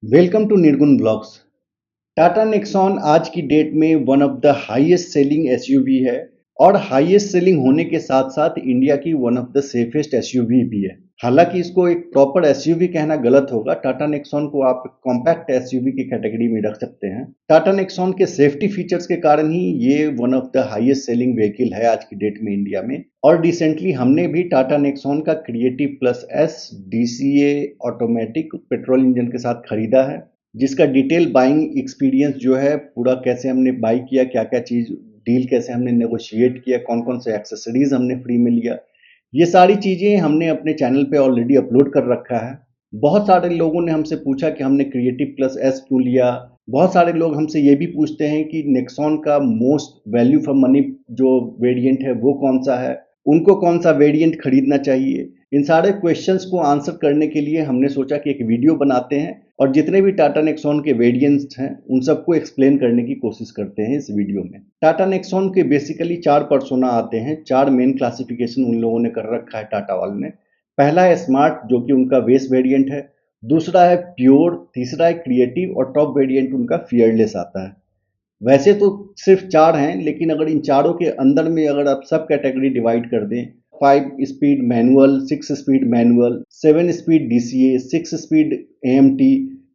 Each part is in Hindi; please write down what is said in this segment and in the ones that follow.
वेलकम टू निर्गुण ब्लॉग्स। टाटा नेक्सॉन आज की डेट में one of the highest selling SUV है और हाईएस्ट सेलिंग होने के साथ साथ इंडिया की one of the safest SUV भी है। हालांकि इसको एक प्रॉपर एसयूवी कहना गलत होगा। टाटा नेक्सॉन को आप कॉम्पैक्ट एसयूवी की कैटेगरी में रख सकते हैं। टाटा नेक्सॉन के सेफ्टी फीचर्स के कारण ही ये one of the highest selling vehicle है आज की डेट में इंडिया में। और रिसेंटली हमने भी टाटा नेक्सॉन का creative plus S DCA automatic petrol engine के साथ खरीदा है, जिसका डिटेल बाइंग एक्सपीरियंस जो है पूरा कैसे हमने बाई किया, क्या क्या चीज़ डील कैसे हमने नेगोशिएट किया, कौन कौन से एक्सेसरीज हमने फ्री में लिया, ये सारी चीज़ें हमने अपने चैनल पे ऑलरेडी अपलोड कर रखा है। बहुत सारे लोगों ने हमसे पूछा कि हमने क्रिएटिव प्लस एस क्यों लिया। बहुत सारे लोग हमसे ये भी पूछते हैं कि नेक्सॉन का मोस्ट वैल्यू फॉर मनी जो वेरिएंट है वो कौन सा है, उनको कौन सा वेरिएंट खरीदना चाहिए। इन सारे क्वेश्चंस को आंसर करने के लिए हमने सोचा कि एक वीडियो बनाते हैं और जितने भी टाटा नेक्सॉन के वेरिएंट्स हैं उन सबको एक्सप्लेन करने की कोशिश करते हैं इस वीडियो में। टाटा नेक्सॉन के बेसिकली 4 पर्सोना आते हैं, 4 मेन क्लासिफिकेशन उन लोगों ने कर रखा है टाटा वालों ने। पहला है स्मार्ट जो कि उनका बेस वेरिएंट है, दूसरा है प्योर, तीसरा है क्रिएटिव और टॉप वेरिएंट उनका फियरलेस आता है। वैसे तो सिर्फ 4 हैं, लेकिन अगर इन चारों के अंदर में अगर आप सब कैटेगरी डिवाइड कर दें, 5 speed manual, 6 speed manual, 7 speed DCA, 6 speed AMT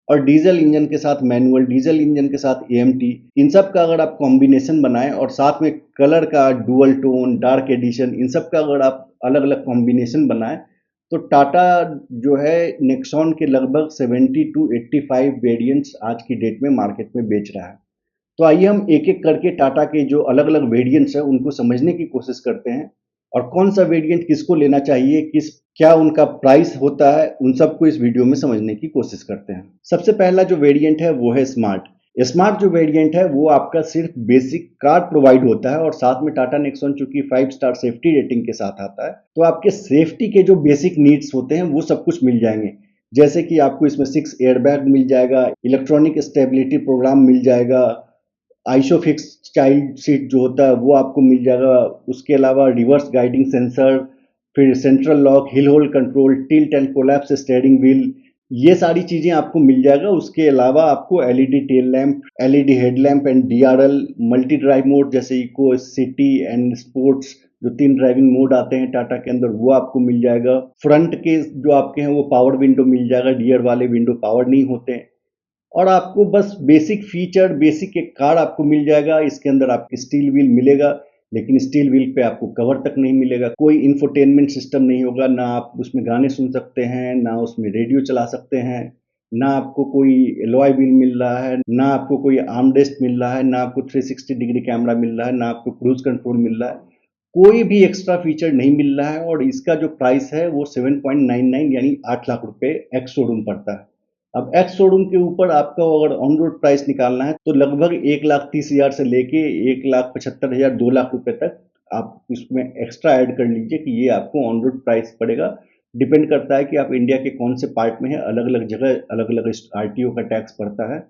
और डीजल इंजन के साथ मैनुअल, डीजल इंजन के साथ एएमटी, इन सब का अगर आप कॉम्बिनेशन बनाएं और साथ में कलर का डुअल टोन, डार्क एडिशन, इन सब का अगर आप अलग अलग कॉम्बिनेशन बनाएं तो टाटा जो है नेक्सॉन के लगभग 70 टू 85 वेरिएंट्स आज की डेट में मार्केट में बेच रहा है। तो आइए हम एक एक करके टाटा के जो अलग अलग वेरिएंट्स हैं उनको समझने की कोशिश करते हैं और कौन सा वेरिएंट किसको लेना चाहिए, किस क्या उनका प्राइस होता है, उन सबको इस वीडियो में समझने की कोशिश करते हैं। सबसे पहला जो वेरिएंट है वो है स्मार्ट। स्मार्ट जो वेरिएंट है वो आपका सिर्फ बेसिक कार प्रोवाइड होता है और साथ में टाटा नेक्सॉन चूंकि 5 स्टार सेफ्टी रेटिंग के साथ आता है तो आपके सेफ्टी के जो बेसिक नीड्स होते हैं वो सब कुछ मिल जाएंगे। जैसे कि आपको इसमें 6 एयरबैग मिल जाएगा, इलेक्ट्रॉनिक स्टेबिलिटी प्रोग्राम मिल जाएगा, आइसोफिक्स चाइल्ड सीट जो होता है वो आपको मिल जाएगा, उसके अलावा रिवर्स गाइडिंग सेंसर, फिर central lock, hill hold control, tilt and collapse steering wheel, ये सारी चीज़ें आपको मिल जाएगा। उसके अलावा आपको LED tail lamp, LED headlamp and DRL, multi drive mode जैसे इको, सिटी एंड स्पोर्ट्स, जो 3 ड्राइविंग मोड आते हैं टाटा के अंदर वो आपको मिल जाएगा। फ्रंट के जो आपके हैं वो पावर विंडो मिल जाएगा, रियर वाले विंडो पावर नहीं होते हैं। और आपको बस बेसिक फीचर, बेसिक एक कार आपको मिल जाएगा। इसके अंदर आपको स्टील व्हील मिलेगा, लेकिन स्टील व्हील पे आपको कवर तक नहीं मिलेगा। कोई इंफोटेनमेंट सिस्टम नहीं होगा, ना आप उसमें गाने सुन सकते हैं, ना उसमें रेडियो चला सकते हैं, ना आपको कोई एलॉय व्हील मिल रहा है, ना आपको कोई आर्मरेस्ट मिल रहा है, ना आपको 360 डिग्री कैमरा मिल रहा है, ना आपको क्रूज कंट्रोल मिल रहा है। कोई भी एक्स्ट्रा फीचर नहीं मिल रहा है और इसका जो प्राइस है वो 7.99 यानी 8 लाख रुपए एक्स शोरूम पड़ता है। अब एक्स शोरूम के ऊपर आपका अगर ऑन रोड प्राइस निकालना है तो लगभग 1,30,000 से लेके 1,75,000 2 लाख रुपए तक आप इसमें एक्स्ट्रा ऐड कर लीजिए कि ये आपको ऑन रोड प्राइस पड़ेगा। डिपेंड करता है कि आप इंडिया के कौन से पार्ट में है, अलग अलग जगह अलग अलग आरटीओ का टैक्स पड़ता है,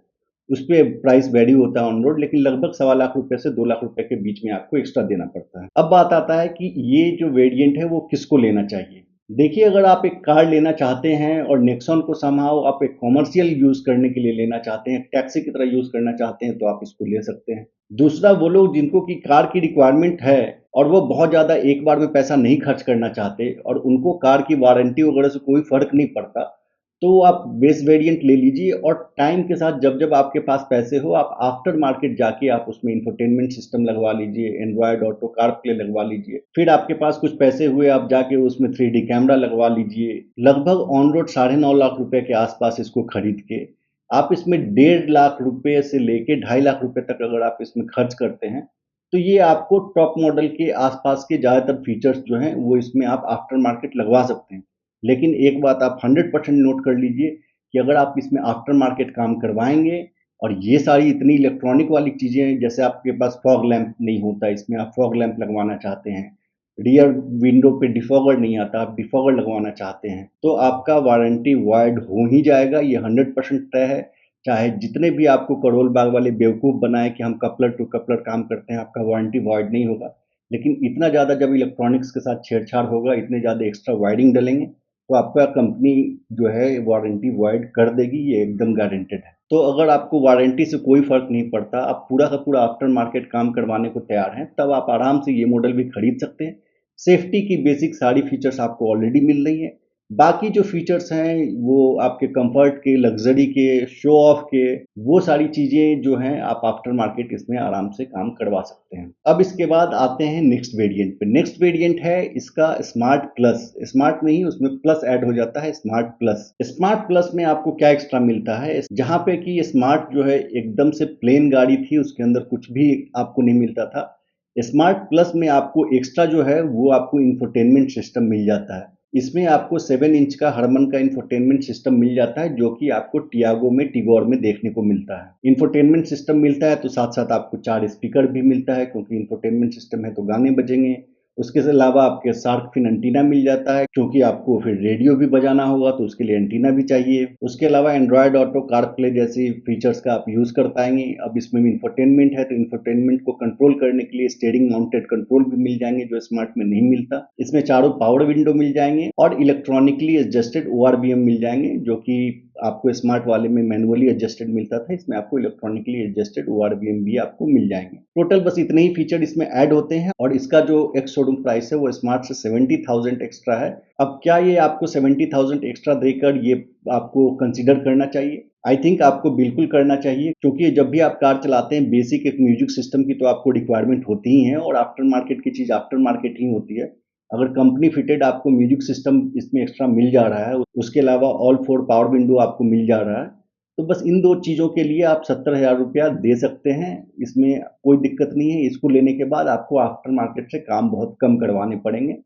उस पे प्राइस वैरी होता है ऑन रोड, लेकिन लगभग 1.25 लाख रुपए से 2 लाख रुपए के बीच में आपको एक्स्ट्रा देना पड़ता है। अब बात आता है कि ये जो वेरिएंट है वो किसको लेना चाहिए। देखिए, अगर आप एक कार लेना चाहते हैं और नेक्सॉन को समहाउ आप एक कॉमर्शियल यूज करने के लिए लेना चाहते हैं, टैक्सी की तरह यूज करना चाहते हैं, तो आप इसको ले सकते हैं। दूसरा, वो लोग जिनको की कार की रिक्वायरमेंट है और वो बहुत ज्यादा एक बार में पैसा नहीं खर्च करना चाहते और उनको कार की वारंटी वगैरह से कोई फर्क नहीं पड़ता, तो आप बेस वेरिएंट ले लीजिए और टाइम के साथ जब जब आपके पास पैसे हो आप आफ्टर मार्केट जाके आप उसमें इंफोटेनमेंट सिस्टम लगवा लीजिए, एंड्रॉयड ऑटो, कार प्ले लगवा लीजिए। फिर आपके पास कुछ पैसे हुए आप जाके उसमें 3D कैमरा लगवा लीजिए। लगभग ऑन रोड 9.5 लाख रुपए के आसपास इसको खरीद के आप इसमें 1.5 लाख रुपए से लेके 2.5 लाख रुपए तक अगर आप इसमें खर्च करते हैं तो ये आपको टॉप मॉडल के आसपास के ज़्यादातर फीचर्स जो हैं वो इसमें आप आफ्टर मार्केट लगवा सकते हैं। लेकिन एक बात आप 100% नोट कर लीजिए कि अगर आप इसमें आफ्टर मार्केट काम करवाएंगे और ये सारी इतनी इलेक्ट्रॉनिक वाली चीज़ें, जैसे आपके पास फॉग लैंप नहीं होता, इसमें आप फॉग लैंप लगवाना चाहते हैं, रियर विंडो पे डिफॉगर नहीं आता, आप डिफॉगर लगवाना चाहते हैं, तो आपका वारंटी वॉइड हो ही जाएगा। ये 100% तय है। चाहे जितने भी आपको करोल बाग वाले बेवकूफ़ बनाए कि हम कपलर टू कपलर काम करते हैं, आपका वारंटी वॉइड नहीं होगा। लेकिन इतना ज़्यादा जब इलेक्ट्रॉनिक्स के साथ छेड़छाड़ होगा, इतने ज़्यादा एक्स्ट्रा वायरिंग डलेंगे तो आपका कंपनी जो है वारंटी वॉइड कर देगी, ये एकदम गारंटेड है। तो अगर आपको वारंटी से कोई फर्क नहीं पड़ता, आप पूरा का पूरा आफ्टर मार्केट काम करवाने को तैयार हैं, तब आप आराम से ये मॉडल भी खरीद सकते हैं। सेफ्टी की बेसिक सारी फीचर्स आपको ऑलरेडी मिल रही हैं। बाकी जो फीचर्स हैं वो आपके कंफर्ट के, लग्जरी के, शो ऑफ के, वो सारी चीजें जो हैं आप आफ्टर मार्केट इसमें आराम से काम करवा सकते हैं। अब इसके बाद आते हैं नेक्स्ट वेरिएंट पे। नेक्स्ट वेरिएंट है इसका स्मार्ट प्लस। स्मार्ट नहीं, उसमें प्लस ऐड हो जाता है, स्मार्ट प्लस। स्मार्ट प्लस में आपको क्या एक्स्ट्रा मिलता है, जहां पे कि स्मार्ट जो है एकदम से प्लेन गाड़ी थी, उसके अंदर कुछ भी आपको नहीं मिलता था। स्मार्ट प्लस में आपको एक्स्ट्रा जो है वो आपको इंफोटेनमेंट सिस्टम मिल जाता है। इसमें आपको 7 इंच का हरमन का इंफोटेनमेंट सिस्टम मिल जाता है, जो कि आपको टियागो में, टिगोर में देखने को मिलता है। इंफोटेनमेंट सिस्टम मिलता है तो साथ साथ आपको 4 स्पीकर भी मिलता है, क्योंकि इंफोटेनमेंट सिस्टम है तो गाने बजेंगे। उसके अलावा आपके शार्क फिन एंटीना मिल जाता है, क्योंकि आपको फिर रेडियो भी बजाना होगा तो उसके लिए एंटीना भी चाहिए। उसके अलावा एंड्रॉयड ऑटो, कार प्ले जैसी फीचर्स का आप यूज कर पाएंगे। अब इसमें भी इंफोटेनमेंट है तो इंफोटेनमेंट को कंट्रोल करने के लिए स्टीयरिंग माउंटेड कंट्रोल भी मिल जाएंगे, जो स्मार्ट में नहीं मिलता। इसमें चारों पावर विंडो मिल जाएंगे और इलेक्ट्रॉनिकली एडजस्टेड ओआरबीएम मिल जाएंगे, जो कि आपको स्मार्ट वाले में मैनुअली एडजस्टेड मिलता था, इसमें आपको इलेक्ट्रॉनिकली एडजस्टेड ओआरबीएम भी आपको मिल जाएंगे। टोटल बस इतने ही फीचर इसमें ऐड होते हैं और इसका जो एक्स शोरूम प्राइस है वो स्मार्ट से 70,000 एक्स्ट्रा है। अब क्या ये आपको 70,000 एक्स्ट्रा देकर ये आपको कंसिडर करना चाहिए? आई थिंक आपको बिल्कुल करना चाहिए, क्योंकि जब भी आप कार चलाते हैं बेसिक एक म्यूजिक सिस्टम की तो आपको रिक्वायरमेंट होती ही है, और आफ्टर मार्केट की चीज आफ्टर मार्केट ही होती है। अगर कंपनी फिटेड आपको म्यूजिक सिस्टम इसमें एक्स्ट्रा मिल जा रहा है, उसके अलावा ऑल 4 पावर विंडो आपको मिल जा रहा है, तो बस इन 2 चीज़ों के लिए आप 70,000 रुपया दे सकते हैं। इसमें कोई दिक्कत नहीं है। इसको लेने के बाद आपको आफ्टर मार्केट से काम बहुत कम करवाने पड़ेंगे।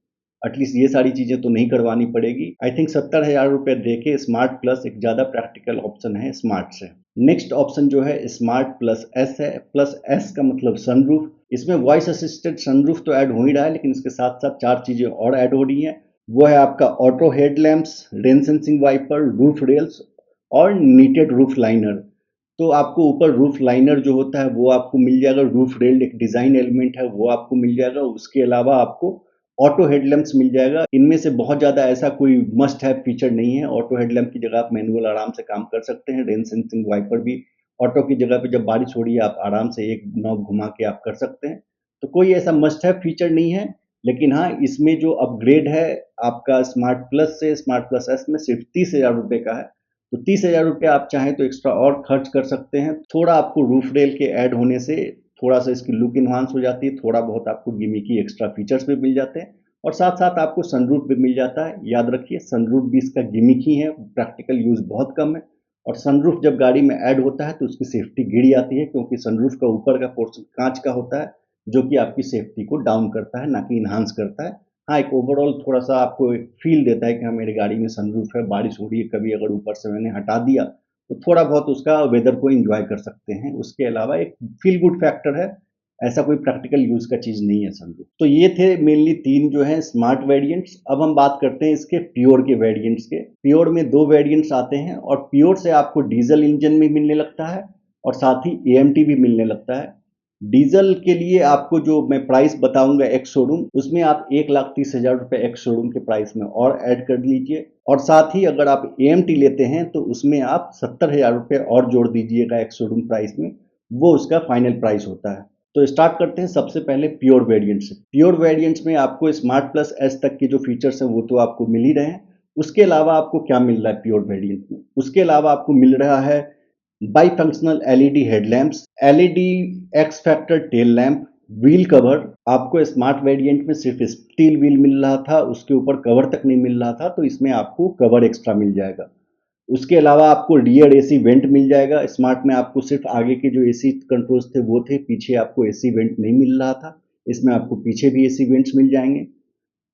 एटलीस्ट ये सारी चीज़ें तो नहीं करवानी पड़ेगी। आई थिंक 70,000 रुपये दे के स्मार्ट प्लस एक ज़्यादा प्रैक्टिकल ऑप्शन है स्मार्ट से। नेक्स्ट ऑप्शन जो है स्मार्ट प्लस एस है। प्लस एस का मतलब सनरूफ। इसमें वॉइस असिस्टेड सनरूफ तो ऐड हो ही रहा है, लेकिन इसके साथ साथ 4 चीज़ें और ऐड हो रही हैं। वो है आपका auto headlamps, rain sensing wiper, roof rails और नीटेड रूफ लाइनर। तो आपको ऊपर रूफ लाइनर जो होता है वो आपको मिल जाएगा, रूफ रेल्ड एक डिजाइन एलिमेंट है वो आपको मिल जाएगा। उसके अलावा आपको ऑटो हेडलैम्प्स मिल जाएगा। इनमें से बहुत ज़्यादा ऐसा कोई मस्ट हैव फीचर नहीं है। ऑटो हेडलैम्प की जगह आप मैनुअल आराम से काम कर सकते हैं। रेन सेंसिंग वाइपर भी ऑटो की जगह पे जब बारिश हो रही है आप आराम से एक नॉब घुमा के आप कर सकते हैं। तो कोई ऐसा मस्ट हैव फीचर नहीं है, लेकिन हाँ, इसमें जो अपग्रेड है आपका स्मार्ट प्लस से स्मार्ट प्लस एस में सिर्फ 30,000 रुपये का है। तो 30,000 रुपये आप चाहें तो एक्स्ट्रा और खर्च कर सकते हैं। थोड़ा आपको रूफ रेल के ऐड होने से थोड़ा सा इसकी लुक इन्हांस हो जाती है, थोड़ा बहुत आपको गिमिकी एक्स्ट्रा फीचर्स भी मिल जाते हैं, और साथ साथ आपको सनरूफ भी मिल जाता है। याद रखिए सनरूफ भी इसका गिमिक ही है, प्रैक्टिकल यूज बहुत कम है। और सनरूफ जब गाड़ी में ऐड होता है तो उसकी सेफ्टी गिर जाती है, क्योंकि सनरूफ का ऊपर का पोर्शन कांच का होता है, जो कि आपकी सेफ्टी को डाउन करता है, ना कि इन्हांस करता है। हाँ, एक ओवरऑल थोड़ा-सा आपको एक फ़ील देता है कि हाँ, मेरी गाड़ी में सनरूफ है, बारिश हो रही है, कभी अगर ऊपर से मैंने हटा दिया, तो थोड़ा बहुत उसका वेदर को एन्जॉय कर सकते हैं। उसके अलावा एक फ़ील गुड फैक्टर है, ऐसा कोई प्रैक्टिकल यूज़ का चीज़ नहीं है सनरूफ। तो ये थे मेनली 3 जो हैं स्मार्ट वेरिएंट्स। अब हम बात करते हैं इसके प्योर के वेरिएंट्स के। प्योर में 2 वेरिएंट्स आते हैं, और प्योर से आपको डीज़ल इंजन भी मिलने लगता है और साथ ही एएमटी भी मिलने लगता है। डीजल के लिए आपको जो मैं प्राइस बताऊंगा एक्स शोरूम, उसमें आप 1,30,000 रुपये एक्स शोरूम के प्राइस में और ऐड कर लीजिए, और साथ ही अगर आप एएमटी लेते हैं तो उसमें आप 70,000 रुपये और जोड़ दीजिएगा एक्स शोरूम प्राइस में। वो उसका फाइनल प्राइस होता है। तो स्टार्ट करते हैं सबसे पहले प्योर वेरिएंट से। प्योर वेरिएंट्स में आपको स्मार्ट प्लस एस तक के जो फीचर्स हैं वो तो आपको मिल ही रहे हैं। उसके अलावा आपको क्या मिल रहा है प्योर वेरिएंट में? उसके अलावा आपको मिल रहा है by functional LED headlamps, LED x factor tail lamp, wheel cover. आपको स्मार्ट वेरिएंट में सिर्फ स्टील व्हील मिल रहा था, उसके ऊपर कवर तक नहीं मिल रहा था, तो इसमें आपको कवर एक्स्ट्रा मिल जाएगा। उसके अलावा आपको रियर एसी वेंट मिल जाएगा। स्मार्ट में आपको सिर्फ आगे के जो एसी कंट्रोल्स थे वो थे, पीछे आपको एसी वेंट नहीं मिल रहा था। इसमें आपको पीछे भी एसी वेंट्स मिल जाएंगे।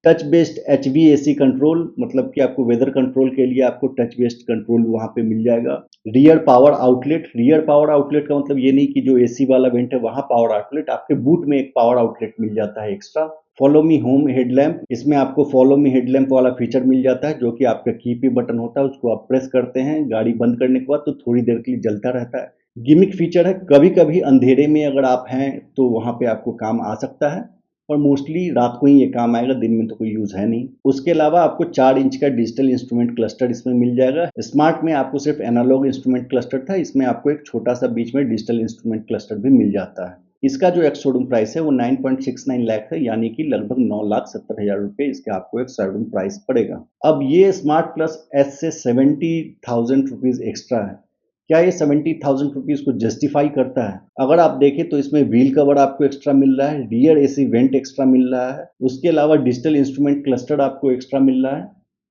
टच बेस्ड एचवीएसी कंट्रोल, मतलब कि आपको वेदर कंट्रोल के लिए आपको टच बेस्ड कंट्रोल वहां पे मिल जाएगा। Rear power outlet. Rear power outlet का मतलब ये नहीं कि जो एसी वाला वेंट है वहां पावर आउटलेट, आपके बूट में एक पावर आउटलेट मिल जाता है extra. Follow me home headlamp. इसमें आपको फॉलो मी हेडलैम्प वाला फीचर मिल जाता है, जो कि आपका की पे बटन होता है, उसको आप प्रेस करते हैं गाड़ी बंद करने के बाद तो थोड़ी देर के लिए जलता रहता है। गिमिक फीचर है, कभी कभी अंधेरे में अगर आप हैं तो वहां पे आपको काम आ सकता है। और मोस्टली रात को ही ये काम आएगा, दिन में तो कोई यूज़ है नहीं। उसके अलावा आपको 4 इंच का डिजिटल इंस्ट्रूमेंट क्लस्टर इसमें मिल जाएगा। स्मार्ट में आपको सिर्फ एनालॉग इंस्ट्रूमेंट क्लस्टर था, इसमें आपको एक छोटा-सा बीच में डिजिटल इंस्ट्रूमेंट क्लस्टर भी मिल जाता है। इसका जो एक्स शोरूम प्राइस है वो 9.69 लाख है, यानी कि लगभग 9,70,000 रुपए इसके आपको एक शोरूम प्राइस पड़ेगा। अब ये स्मार्ट प्लस एस से 70,000 रुपीज़ एक्स्ट्रा है। क्या ये 70,000 रुपीज़ को जस्टिफाई करता है? अगर आप देखें तो इसमें व्हील कवर आपको एक्स्ट्रा मिल रहा है, रियर एसी वेंट एक्स्ट्रा मिल रहा है, उसके अलावा डिजिटल इंस्ट्रूमेंट क्लस्टर आपको एक्स्ट्रा मिल रहा है।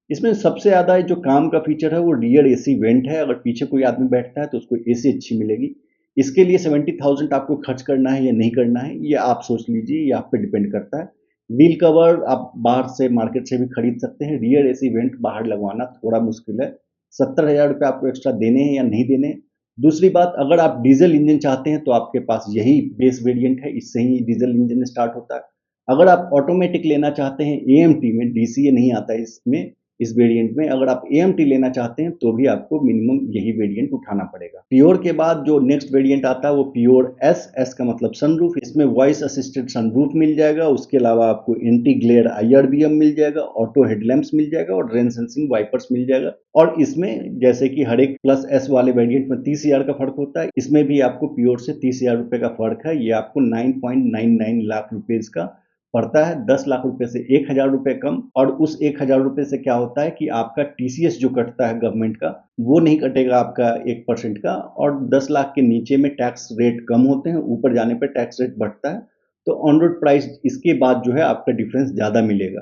इसमें सबसे ज़्यादा जो काम का फीचर है वो रियर एसी वेंट है। अगर पीछे कोई आदमी बैठता है तो उसको एसी अच्छी मिलेगी। इसके लिए 70,000 आपको खर्च करना है या नहीं करना है, ये आप सोच लीजिए, ये आप पे डिपेंड करता है। व्हील कवर आप बाहर से मार्केट से भी खरीद सकते हैं। रियर एसी वेंट बाहर लगवाना थोड़ा मुश्किल है। 70,000 रुपये आपको एक्स्ट्रा देने हैं या नहीं देने हैं। दूसरी बात, अगर आप डीजल इंजन चाहते हैं तो आपके पास यही बेस वेरिएंट है, इससे ही डीजल इंजन स्टार्ट होता है। अगर आप ऑटोमेटिक लेना चाहते हैं एएमटी में, डीसीए नहीं आता है इसमें, इस वेरिएंट में अगर आप एएमटी लेना चाहते हैं तो भी आपको मिनिमम यही वेरिएंट उठाना पड़ेगा। प्योर के बाद जो नेक्स्ट वेरिएंट आता है वो प्योर एस, एस का मतलब सनरूफ। इसमें वॉइस असिस्टेड सनरूफ मिल जाएगा। उसके अलावा आपको एंटी ग्लेयर आईआरबीएम मिल जाएगा, ऑटो हेडलैम्प्स मिल जाएगा और रेन सेंसिंग वाइपर्स मिल जाएगा। और इसमें जैसे कि हर एक प्लस एस वाले वेरिएंट में 30,000 का फर्क होता है, इसमें भी आपको प्योर से 30,000 रुपए का फर्क है। ये आपको 9.99 लाख रुपीज का पड़ता है। 10 लाख रुपए से 1,000 रुपए कम। और उस 1,000 रुपए से क्या होता है कि आपका टीसीएस जो कटता है गवर्नमेंट का, वो नहीं कटेगा आपका 1% का। और 10 लाख के नीचे में टैक्स रेट कम होते हैं, ऊपर जाने पर टैक्स रेट बढ़ता है। तो ऑन रोड प्राइस इसके बाद जो है आपका डिफरेंस ज़्यादा मिलेगा।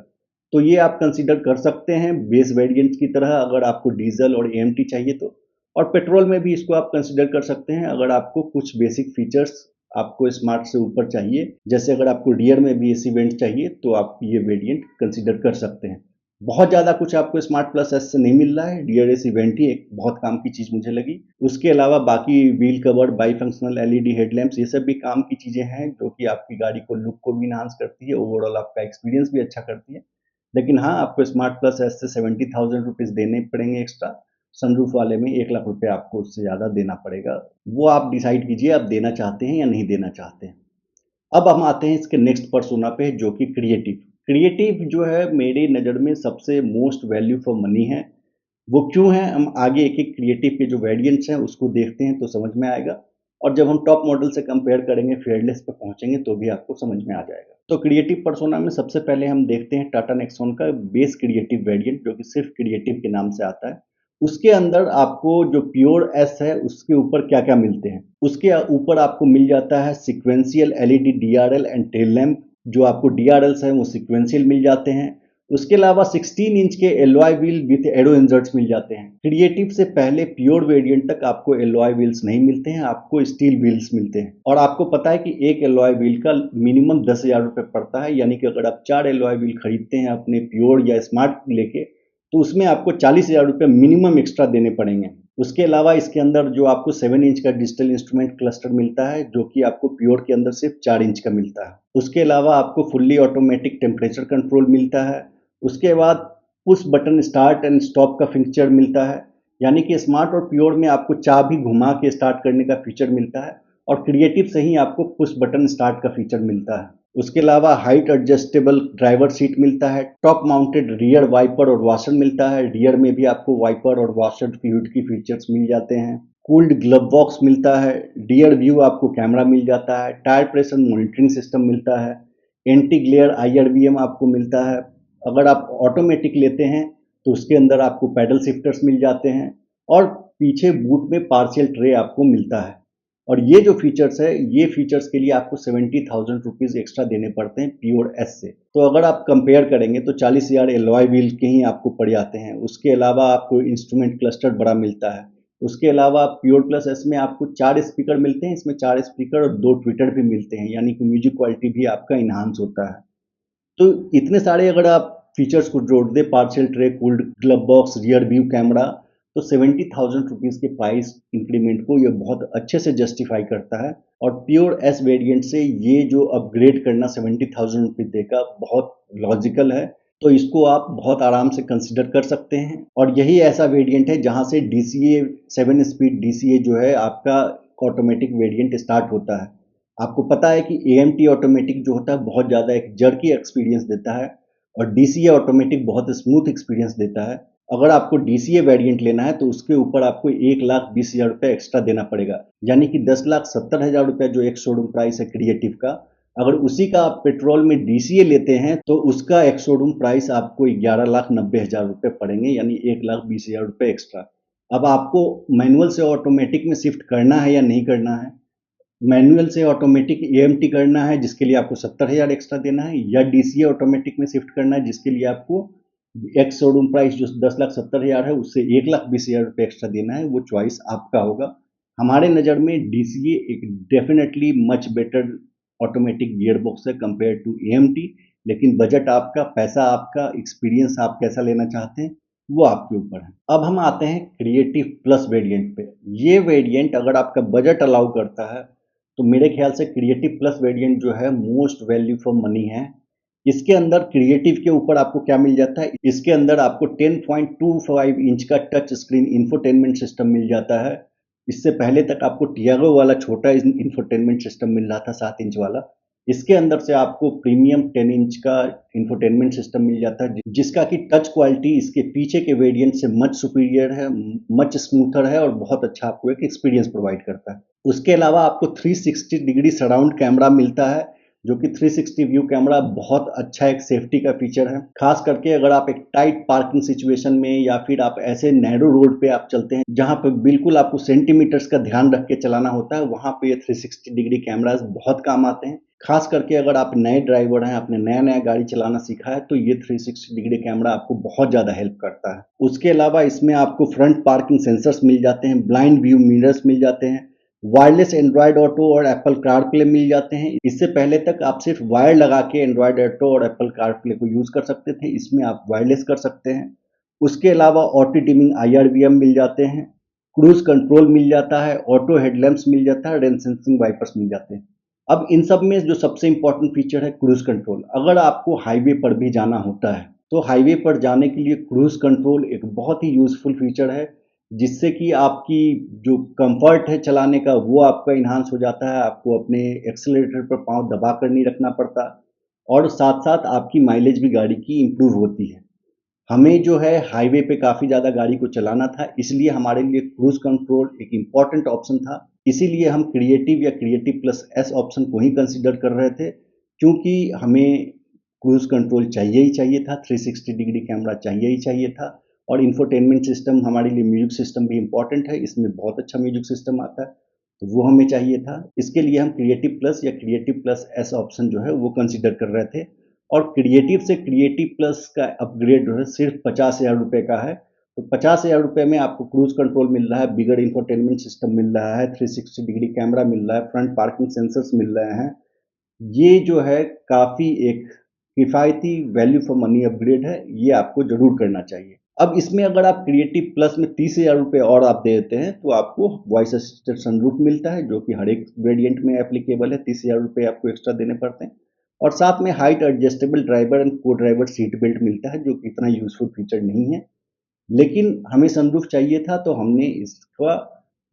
तो ये आप कंसीडर कर सकते हैं बेस वेरिएंट की तरह, अगर आपको डीजल और एएमटी चाहिए तो। और पेट्रोल में भी इसको आप कंसीडर कर सकते हैं, अगर आपको कुछ बेसिक फीचर्स आपको स्मार्ट से ऊपर चाहिए, जैसे अगर आपको रियर में भी एसी वेंट चाहिए तो आप ये वेरिएंट कंसीडर कर सकते हैं। बहुत ज़्यादा कुछ आपको स्मार्ट प्लस एस से नहीं मिल रहा है, रियर एसी वेंट ही एक बहुत काम की चीज़ मुझे लगी। उसके अलावा बाकी wheel cover, by functional LED headlamps, ये सब भी काम की चीज़ें हैं जो कि आपकी गाड़ी को लुक को भी इनहांस करती है, ओवरऑल आपका एक्सपीरियंस भी अच्छा करती है। लेकिन हाँ, आपको स्मार्ट प्लस एस से 70,000 रुपीज़ देने पड़ेंगे एक्स्ट्रा। सनरूफ वाले में 1 लाख रुपए आपको उससे ज़्यादा देना पड़ेगा। वो आप डिसाइड कीजिए आप देना चाहते हैं या नहीं देना चाहते हैं। अब हम आते हैं इसके नेक्स्ट पर्सोना पे, जो कि क्रिएटिव। क्रिएटिव जो है मेरी नज़र में सबसे मोस्ट वैल्यू फॉर मनी है। वो क्यों है, हम आगे एक-एक क्रिएटिव के जो वेरिएंट्स हैं उसको देखते हैं तो समझ में आएगा। और जब हम टॉप मॉडल से कंपेयर करेंगे, फेयरलेस पे पहुँचेंगे तो भी आपको समझ में आ जाएगा। तो क्रिएटिव पर्सोना में सबसे पहले हम देखते हैं टाटा नेक्सॉन का बेस क्रिएटिव वेरिएंट, जो कि सिर्फ क्रिएटिव के नाम से आता है। उसके अंदर आपको जो प्योर एस है उसके ऊपर क्या-क्या मिलते हैं। उसके ऊपर आपको मिल जाता है sequential LED DRL and tail lamp. जो आपको डीआरएल्स हैं वो सीक्वेंशियल मिल जाते हैं। उसके अलावा 16 इंच के एलॉय व्हील विथ एरो इंजर्ट्स मिल जाते हैं। क्रिएटिव से पहले प्योर वेरिएंट तक आपको एलॉय व्हील्स नहीं मिलते हैं, आपको स्टील व्हील्स मिलते हैं। और आपको पता है कि एक एलॉय व्हील का मिनिमम 10,000 रुपये पड़ता है, यानी कि अगर आप 4 एलॉय व्हील खरीदते हैं अपने प्योर या स्मार्ट लेके, तो उसमें आपको 40,000 रुपये मिनिमम एक्स्ट्रा देने पड़ेंगे। उसके अलावा इसके अंदर जो आपको 7 इंच का डिजिटल इंस्ट्रूमेंट क्लस्टर मिलता है, जो कि आपको प्योर के अंदर सिर्फ 4 इंच का मिलता है। उसके अलावा आपको फुल्ली ऑटोमेटिक टेम्परेचर कंट्रोल मिलता है। उसके बाद push button start and stop का फीचर मिलता है, यानी कि स्मार्ट और प्योर में आपको चाबी घुमा के स्टार्ट करने का फीचर मिलता है, और क्रिएटिव से ही आपको पुश बटन स्टार्ट का फीचर मिलता है। उसके अलावा हाइट एडजस्टेबल ड्राइवर सीट मिलता है, टॉप माउंटेड रियर वाइपर और वॉशर मिलता है। रियर में भी आपको वाइपर और वॉशर फ्लूइड की फीचर्स मिल जाते हैं। कूल्ड ग्लव बॉक्स मिलता है, रियर व्यू आपको कैमरा मिल जाता है, टायर प्रेशर मॉनिटरिंग सिस्टम मिलता है, एंटी ग्लेयर आईआरबीएम आपको मिलता है। अगर आप ऑटोमेटिक लेते हैं तो उसके अंदर आपको पैडल शिफ्टर्स मिल जाते हैं, और पीछे बूट में पार्शियल ट्रे आपको मिलता है। और ये जो फीचर्स है, ये फीचर्स के लिए आपको 70,000 रुपीज़ एक्स्ट्रा देने पड़ते हैं प्योर एस से। तो अगर आप कंपेयर करेंगे तो 40,000 एलॉय व्हील के ही आपको पड़ जाते हैं। उसके अलावा आपको इंस्ट्रूमेंट क्लस्टर बड़ा मिलता है। उसके अलावा प्योर प्लस एस में आपको 4 स्पीकर मिलते हैं, इसमें 4 स्पीकर और 2 ट्विटर भी मिलते हैं, यानी कि म्यूजिक क्वालिटी भी आपका इन्हांस होता है। तो इतने सारे अगर आप फीचर्स को जोड़ दें, partial tray, cooled glove box, rear view camera, तो 70,000 रुपीज़ के प्राइस इंक्रीमेंट को ये बहुत अच्छे से जस्टिफाई करता है। और प्योर एस वेरिएंट से ये जो अपग्रेड करना 70,000 रुपीज़ देगा बहुत लॉजिकल है। तो इसको आप बहुत आराम से कंसिडर कर सकते हैं। और यही ऐसा वेरिएंट है जहां से डीसीए 7 स्पीड डीसीए जो है आपका ऑटोमेटिक वेरिएंट स्टार्ट होता है। आपको पता है कि एएमटी ऑटोमेटिक जो होता है बहुत ज़्यादा एक जर्की एक्सपीरियंस देता है और डीसीए ऑटोमेटिक बहुत स्मूथ एक्सपीरियंस देता है। अगर आपको डीसीए वेरिएंट लेना है तो उसके ऊपर आपको 1,20,000 रुपये एक्स्ट्रा देना पड़ेगा, यानी कि 10,70,000 रुपये जो एक शोरूम प्राइस है क्रिएटिव का, अगर उसी का आप पेट्रोल में डीसीए लेते हैं तो उसका एक शोरूम प्राइस आपको 11,90,000 रुपये पड़ेंगे, यानी 1,20,000 रुपये एक्स्ट्रा। अब आपको मैनुअल से ऑटोमेटिक में शिफ्ट करना है या नहीं करना है? मैनुअल से ऑटोमेटिक एएमटी करना है जिसके लिए आपको 70,000 एक्स्ट्रा देना है, या डीसीए ऑटोमेटिक में शिफ्ट करना है जिसके लिए आपको एक्स शोरूम प्राइस जो 10,70,000 है उससे 1,20,000 रुपये एक्स्ट्रा देना है, वो चॉइस आपका होगा। हमारे नज़र में डीसीए एक definitely much better automatic gear box है कंपेयर टू एएमटी, लेकिन बजट आपका, पैसा आपका, एक्सपीरियंस आप कैसा लेना चाहते हैं वो आपके ऊपर है। अब हम आते हैं क्रिएटिव प्लस वेरिएंट पे। ये वेरिएंट अगर आपका बजट अलाउ करता है तो मेरे ख्याल से क्रिएटिव प्लस वेरिएंट जो है मोस्ट वैल्यू फॉर मनी है। इसके अंदर क्रिएटिव के ऊपर आपको क्या मिल जाता है, इसके अंदर आपको 10.25 इंच का टच स्क्रीन इंफोटेनमेंट सिस्टम मिल जाता है। इससे पहले तक आपको टियागो वाला छोटा इंफोटेनमेंट सिस्टम मिल रहा था 7 इंच वाला। इसके अंदर से आपको प्रीमियम 10 इंच का इंफोटेनमेंट सिस्टम मिल जाता है जिसका कि टच क्वालिटी इसके पीछे के वेरिएंट से मच सुपीरियर है, मच स्मूथर है और बहुत अच्छा आपको एक एक्सपीरियंस प्रोवाइड करता है। उसके अलावा आपको 360 डिग्री सराउंड कैमरा मिलता है जो कि 360 व्यू कैमरा बहुत अच्छा एक सेफ्टी का फीचर है। खास करके अगर आप एक टाइट पार्किंग सिचुएशन में या फिर आप ऐसे नैरो रोड पे आप चलते हैं जहां पे बिल्कुल आपको सेंटीमीटर्स का ध्यान रख के चलाना होता है, वहां पे ये 360 डिग्री कैमरास बहुत काम आते हैं। खास करके अगर आप नए ड्राइवर हैं, आपने नया नया गाड़ी चलाना सीखा है, तो ये 360 डिग्री कैमरा आपको बहुत ज़्यादा हेल्प करता है। उसके अलावा इसमें आपको फ्रंट पार्किंग सेंसर्स मिल जाते हैं, ब्लाइंड व्यू मिरर्स मिल जाते हैं, वायरलेस एंड्रॉयड ऑटो और एप्पल कारप्ले मिल जाते हैं। इससे पहले तक आप सिर्फ वायर लगा के एंड्रॉयड ऑटो और एप्पल कारप्ले को यूज़ कर सकते थे, इसमें आप वायरलेस कर सकते हैं। उसके अलावा ऑटो डिमिंग आईआरवीएम मिल जाते हैं, क्रूज कंट्रोल मिल जाता है, ऑटो हेडलैम्प्स मिल जाता है, रेन सेंसिंग वाइपर्स मिल जाते हैं। अब इन सब में जो सबसे इंपॉर्टेंट फीचर है क्रूज कंट्रोल। अगर आपको हाईवे पर भी जाना होता है तो हाईवे पर जाने के लिए क्रूज कंट्रोल एक बहुत ही यूजफुल फीचर है जिससे कि आपकी जो कंफर्ट है चलाने का वो आपका इन्हांस हो जाता है। आपको अपने एक्सेलरेटर पर पांव दबा कर नहीं रखना पड़ता और साथ साथ आपकी माइलेज भी गाड़ी की इम्प्रूव होती है। हमें जो है हाईवे पे काफ़ी ज़्यादा गाड़ी को चलाना था, इसलिए हमारे लिए क्रूज कंट्रोल एक इम्पॉर्टेंट ऑप्शन था। इसीलिए हम क्रिएटिव या क्रिएटिव प्लस एस ऑप्शन को ही कंसिडर कर रहे थे, क्योंकि हमें क्रूज कंट्रोल चाहिए ही चाहिए था, 360 डिग्री कैमरा चाहिए ही चाहिए था और इंफोटेनमेंट सिस्टम हमारे लिए, म्यूजिक सिस्टम भी इम्पॉर्टेंट है, इसमें बहुत अच्छा म्यूजिक सिस्टम आता है, तो वो हमें चाहिए था। इसके लिए हम क्रिएटिव प्लस या क्रिएटिव प्लस एस ऑप्शन जो है वो कंसिडर कर रहे थे और क्रिएटिव से क्रिएटिव प्लस का अपग्रेड जो है सिर्फ 50,000 रुपये का है। तो 50,000 रुपये में आपको क्रूज कंट्रोल मिल रहा है, बिगर इंफोटेनमेंट सिस्टम मिल रहा है, 360 डिग्री कैमरा मिल रहा है, फ्रंट पार्किंग सेंसर्स मिल रहे हैं। ये जो है काफ़ी एक किफ़ायती वैल्यू फॉर मनी अपग्रेड है, ये आपको ज़रूर करना चाहिए। अब इसमें अगर आप क्रिएटिव प्लस में 30,000 रुपये और आप दे देते हैं तो आपको वॉइस असिस्टेड सनरूफ मिलता है जो कि हर एक वेरिएंट में एप्लीकेबल है। 30,000 रुपये आपको एक्स्ट्रा देने पड़ते हैं और साथ में हाइट एडजस्टेबल ड्राइवर एंड को ड्राइवर सीट बेल्ट मिलता है जो कि इतना यूजफुल फीचर नहीं है, लेकिन हमें सनरूफ चाहिए था तो हमने इसका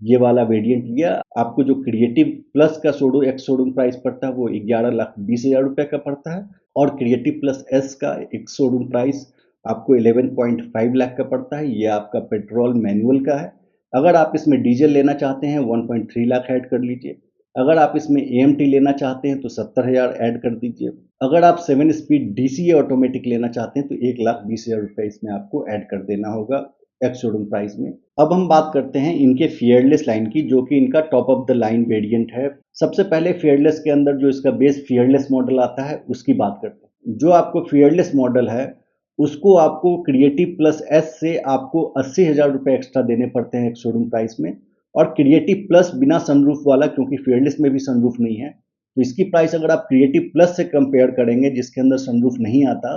ये वाला वेरिएंट लिया। आपको जो क्रिएटिव प्लस का एक्स शोरूम प्राइस पड़ता है वो 11,20,000 रुपये का पड़ता है और क्रिएटिव प्लस एस का एक शोरूम प्राइस आपको 11.5 लाख का पड़ता है। ये आपका पेट्रोल मैनुअल का है। अगर आप इसमें डीजल लेना चाहते हैं 1.3 लाख ऐड कर लीजिए। अगर आप इसमें एएमटी लेना चाहते हैं तो 70,000 ऐड कर दीजिए। अगर आप 7 स्पीड डीसीए ऑटोमेटिक लेना चाहते हैं तो 1,20,000 रुपये इसमें आपको ऐड कर देना होगा एक्स शोरूम प्राइस में। अब हम बात करते हैं इनके फियरलेस लाइन की, जो कि इनका top of the line variant है। सबसे पहले फियरलेस के अंदर जो इसका बेस फियरलेस मॉडल आता है उसकी बात करते हैं। जो आपको फियरलेस मॉडल है उसको आपको क्रिएटिव प्लस एस से आपको 80,000 रुपये एक्स्ट्रा देने पड़ते हैं एक शोरूम प्राइस में, और क्रिएटिव प्लस बिना सनरूफ वाला, क्योंकि फियरलेस में भी सनरूफ नहीं है, तो इसकी प्राइस अगर आप क्रिएटिव प्लस से कंपेयर करेंगे जिसके अंदर सनरूफ नहीं आता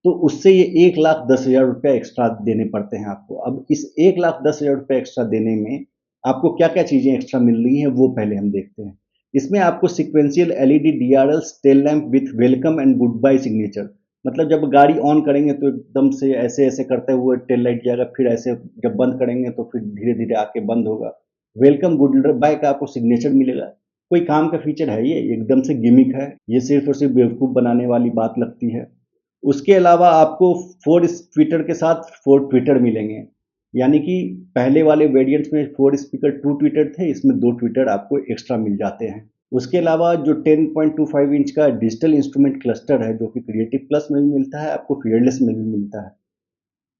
तो उससे ये 1,10,000 रुपये एक्स्ट्रा देने पड़ते हैं आपको। अब इस 1,10,000 रुपये एक्स्ट्रा देने में आपको क्या क्या चीज़ें एक्स्ट्रा मिल रही हैं वो पहले हम देखते हैं। इसमें आपको sequential LED DRL tail lamp with welcome and goodbye signature, मतलब जब गाड़ी ऑन करेंगे तो एकदम से ऐसे ऐसे करते हुए टेल लाइट जाएगा, फिर ऐसे जब बंद करेंगे तो फिर धीरे धीरे आके बंद होगा। वेलकम गुड बाय का आपको सिग्नेचर मिलेगा। कोई काम का फीचर है ये, एकदम से गिमिक है, ये सिर्फ और सिर्फ बेवकूफ़ बनाने वाली बात लगती है। उसके अलावा आपको 4 ट्विटर के साथ 4 ट्विटर मिलेंगे, यानी कि पहले वाले वेरिएंट्स में 4 स्पीकर 2 ट्विटर थे, इसमें 2 ट्विटर आपको एक्स्ट्रा मिल जाते हैं। उसके अलावा जो 10.25 इंच का डिजिटल इंस्ट्रूमेंट क्लस्टर है, जो कि क्रिएटिव प्लस में भी मिलता है, आपको फीयरलेस में भी मिलता है।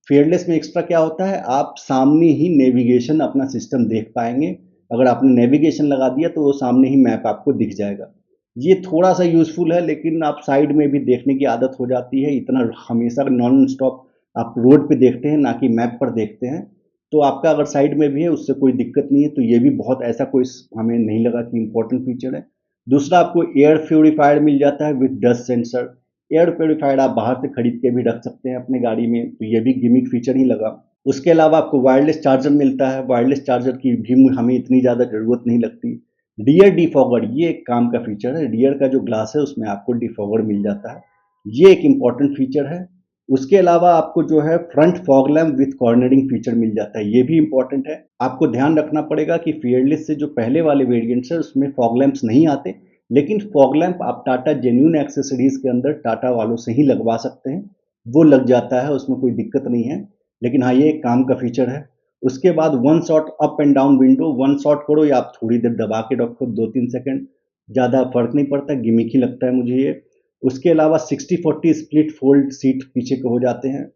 फीयरलेस में एक्स्ट्रा क्या होता है, आप सामने ही नेविगेशन अपना सिस्टम देख पाएंगे। अगर आपने नेविगेशन लगा दिया तो वो सामने ही मैप आपको दिख जाएगा। ये थोड़ा सा यूजफुल है, लेकिन आप साइड में भी देखने की आदत हो जाती है, इतना हमेशा नॉन स्टॉप आप रोड पे देखते हैं ना कि मैप पर देखते हैं। तो आपका अगर साइड में भी है उससे कोई दिक्कत नहीं है, तो ये भी बहुत ऐसा कोई हमें नहीं लगा कि इंपॉर्टेंट फीचर है। दूसरा, आपको एयर प्योरीफायर मिल जाता है with dust sensor. Air purifier आप बाहर से खरीद के भी रख सकते हैं अपने गाड़ी में, तो ये भी गिमिक फीचर ही लगा। उसके अलावा आपको वायरलेस चार्जर मिलता है। वायरलेस चार्जर की भी हमें इतनी ज़्यादा ज़रूरत नहीं लगती। रियर डिफॉगर, ये एक काम का फीचर है। रियर का जो ग्लास है उसमें आपको डिफॉगर मिल जाता है, ये एक इम्पॉर्टेंट फीचर है। उसके अलावा आपको जो है front fog lamp with cornering feature मिल जाता है, ये भी इम्पॉर्टेंट है। आपको ध्यान रखना पड़ेगा कि फीयरलेस से जो पहले वाले वेरिएंट्स है उसमें फॉग लैंप्स नहीं आते, लेकिन फॉग लैंप आप टाटा जेन्युइन एक्सेसरीज के अंदर टाटा वालों से ही लगवा सकते हैं, वो लग जाता है, उसमें कोई दिक्कत नहीं है। लेकिन हाँ, ये एक काम का फीचर है। उसके बाद one shot up and down window, one shot करो या आप थोड़ी देर दबा के रखो, 2-3 सेकंड, ज़्यादा फर्क नहीं पड़ता, गिमिक ही लगता है मुझे ये। उसके अलावा 60-40 स्प्लिट फोल्ड सीट पीछे के हो जाते हैं,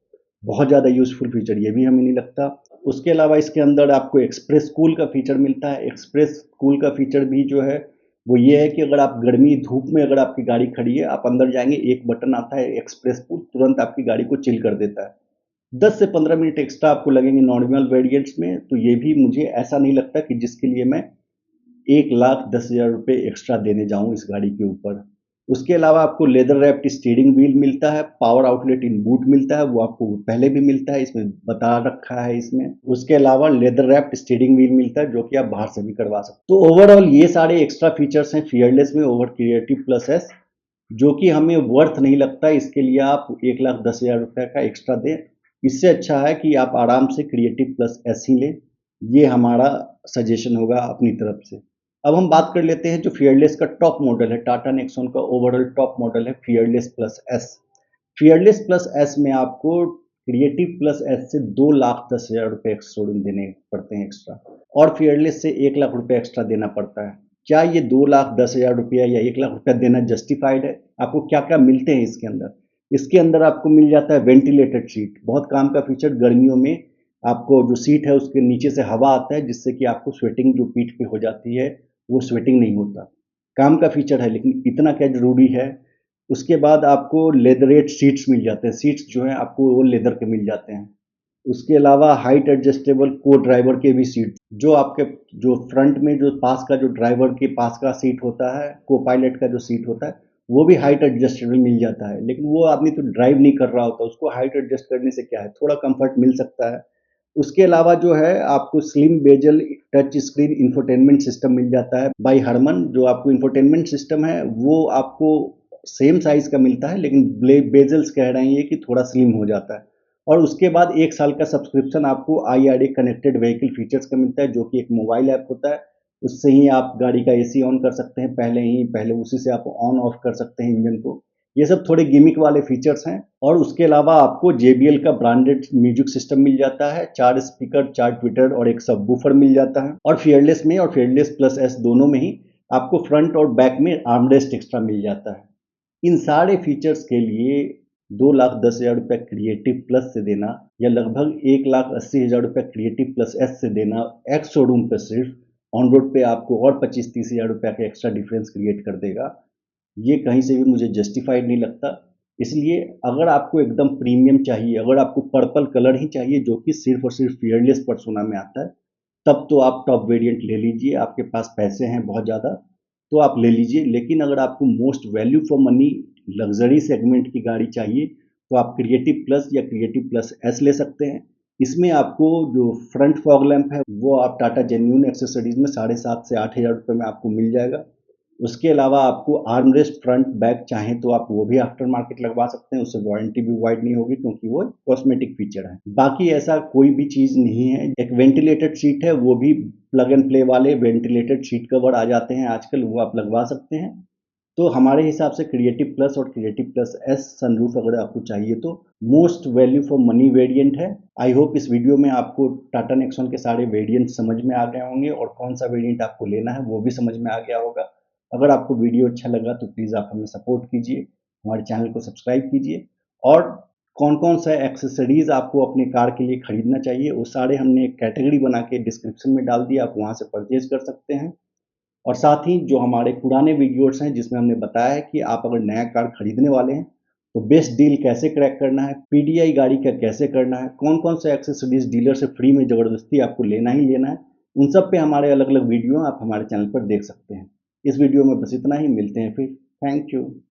बहुत ज़्यादा यूजफुल फीचर, ये भी हमें नहीं लगता। उसके अलावा इसके अंदर आपको एक्सप्रेस कूल का फीचर मिलता है। एक्सप्रेस कूल का फीचर भी जो है वो ये है कि अगर आप गर्मी धूप में अगर आपकी गाड़ी खड़ी है, आप अंदर जाएंगे, एक बटन आता है एक्सप्रेस कूल, तुरंत आपकी गाड़ी को चिल कर देता है। 10 से 15 मिनट एक्स्ट्रा आपको लगेंगे नॉर्मल वेरिएंट्स में, तो ये भी मुझे ऐसा नहीं लगता कि जिसके लिए मैं 1,10,000 रुपये एक्स्ट्रा देने जाऊं इस गाड़ी के ऊपर। उसके अलावा आपको लेदर रैप्ड स्टीयरिंग व्हील मिलता है, पावर आउटलेट इन बूट मिलता है, वो आपको पहले भी मिलता है, इसमें बता रखा है इसमें। उसके अलावा लेदर रैप्ड स्टीयरिंग व्हील मिलता है, जो कि आप बाहर से भी करवा सकते हो। तो ओवरऑल ये सारे एक्स्ट्रा फीचर्स हैं फियरलेस में ओवर क्रिएटिव प्लस एस, जो कि हमें वर्थ नहीं लगता। इसके लिए आप 1,10,000 रुपये का एक्स्ट्रा दें। इससे अच्छा है कि आप आराम से क्रिएटिव प्लस एस ही लें। ये हमारा सजेशन होगा अपनी तरफ से। अब हम बात कर लेते हैं जो फियरलेस का टॉप मॉडल है, टाटा नेक्सॉन का ओवरऑल टॉप मॉडल है fearless plus S. Fearless plus S में आपको क्रिएटिव प्लस एस से 2,10,000 रुपये शोरूम देने पड़ते हैं एक्स्ट्रा, और फियरलेस से 1,00,000 रुपये एक्स्ट्रा देना पड़ता है। क्या ये 2,10,000 रुपया या 1,00,000 रुपया देना जस्टिफाइड है? आपको क्या क्या मिलते हैं इसके अंदर? इसके अंदर आपको मिल जाता है वेंटिलेटेड सीट, बहुत काम का फीचर। गर्मियों में आपको जो सीट है उसके नीचे से हवा आता है, जिससे कि आपको स्वेटिंग जो पीठ पे हो जाती है वो स्वेटिंग नहीं होता। काम का फीचर है, लेकिन इतना क्या ज़रूरी है। उसके बाद आपको लेदरेट सीट्स मिल जाते हैं, सीट्स जो हैं आपको वो लेदर के मिल जाते हैं। उसके अलावा हाइट एडजस्टेबल को ड्राइवर के भी सीट, जो आपके जो फ्रंट में जो पास का जो ड्राइवर के पास का सीट होता है, को पायलट का जो सीट होता है, वो भी हाइट एडजस्टेबल मिल जाता है। लेकिन वो आदमी तो ड्राइव नहीं कर रहा होता, उसको हाइट एडजस्ट करने से क्या है, थोड़ा कंफर्ट मिल सकता है। उसके अलावा जो है आपको slim bezel touch screen infotainment system मिल जाता है बाय हरमन। जो आपको इंफोटेनमेंट सिस्टम है वो आपको सेम साइज का मिलता है, लेकिन बेजल्स कह रहे हैं ये कि थोड़ा स्लिम हो जाता है। और उसके बाद 1 साल का सब्सक्रिप्शन आपको IRA कनेक्टेड व्हीकल फीचर्स का मिलता है, जो कि एक मोबाइल ऐप होता है। उससे ही आप गाड़ी का AC ऑन कर सकते हैं, पहले उसी से आप ऑन ऑफ कर सकते हैं इंजन को। ये सब थोड़े गिमिक वाले फीचर्स हैं। और उसके अलावा आपको JBL का ब्रांडेड म्यूजिक सिस्टम मिल जाता है, 4 स्पीकर, 4 ट्विटर और एक सबवूफर मिल जाता है। और फियरलेस में और फियरलेस प्लस एस दोनों में ही आपको फ्रंट और बैक में आर्मरेस्ट एक्स्ट्रा मिल जाता है। इन सारे फीचर्स के लिए 2,10,000 रुपये क्रिएटिव प्लस से देना या लगभग 1,80,000 रुपये क्रिएटिव प्लस एस से देना एक्स शोरूम पे सिर्फ, ऑन रोड पे आपको और 25-30,000 रुपये का एक्स्ट्रा डिफरेंस क्रिएट कर देगा। ये कहीं से भी मुझे जस्टिफाइड नहीं लगता। इसलिए अगर आपको एकदम प्रीमियम चाहिए, अगर आपको पर्पल कलर ही चाहिए जो कि सिर्फ और सिर्फ फियरलेस पर्सोना में आता है, तब तो आप टॉप वेरिएंट ले लीजिए, आपके पास पैसे हैं बहुत ज़्यादा तो आप ले लीजिए। लेकिन अगर आपको most value for money luxury segment की गाड़ी चाहिए तो आप क्रिएटिव प्लस या क्रिएटिव प्लस एस ले सकते हैं। इसमें आपको जो फ्रंट फॉग लैंप है वो आप टाटा जेन्युइन एक्सेसरीज में 7,500 से 8,000 रुपये में आपको मिल जाएगा। उसके अलावा आपको आर्मरेस्ट फ्रंट बैक चाहें तो आप वो भी आफ्टर मार्केट लगवा सकते हैं, उससे वारंटी भी वाइड नहीं होगी क्योंकि वो कॉस्मेटिक फीचर है। बाकी ऐसा कोई भी चीज़ नहीं है। एक वेंटिलेटेड सीट है, वो भी प्लग एंड प्ले वाले वेंटिलेटेड सीट कवर आ जाते हैं आजकल, वो आप लगवा सकते हैं। तो हमारे हिसाब से क्रिएटिव प्लस और क्रिएटिव प्लस एस सनरूफ अगर आपको चाहिए तो most value for money variant है। आई होप इस वीडियो में आपको टाटा नेक्सॉन के सारे वेरिएंट समझ में आ गए होंगे और कौन सा वेरिएंट आपको लेना है वो भी समझ में आ गया होगा। अगर आपको वीडियो अच्छा लगा तो प्लीज़ आप हमें सपोर्ट कीजिए, हमारे चैनल को सब्सक्राइब कीजिए और कौन-कौन सा एक्सेसरीज़ आपको अपने कार के लिए खरीदना चाहिए वो सारे हमने एक कैटेगरी बना के डिस्क्रिप्शन में डाल दिया, आप वहाँ से परचेज़ कर सकते हैं। और साथ ही जो हमारे पुराने वीडियोस हैं जिसमें हमने बताया है कि आप अगर नया कार खरीदने वाले हैं तो बेस्ट डील कैसे क्रैक करना है, पीडीआई गाड़ी का कैसे करना है, कौन-कौन से एक्सेसरीज डीलर से फ्री में ज़बरदस्ती आपको लेना ही लेना है, उन सब पे हमारे अलग-अलग वीडियो आप हमारे चैनल पर देख सकते हैं। इस वीडियो में बस इतना ही, मिलते हैं फिर। Thank you.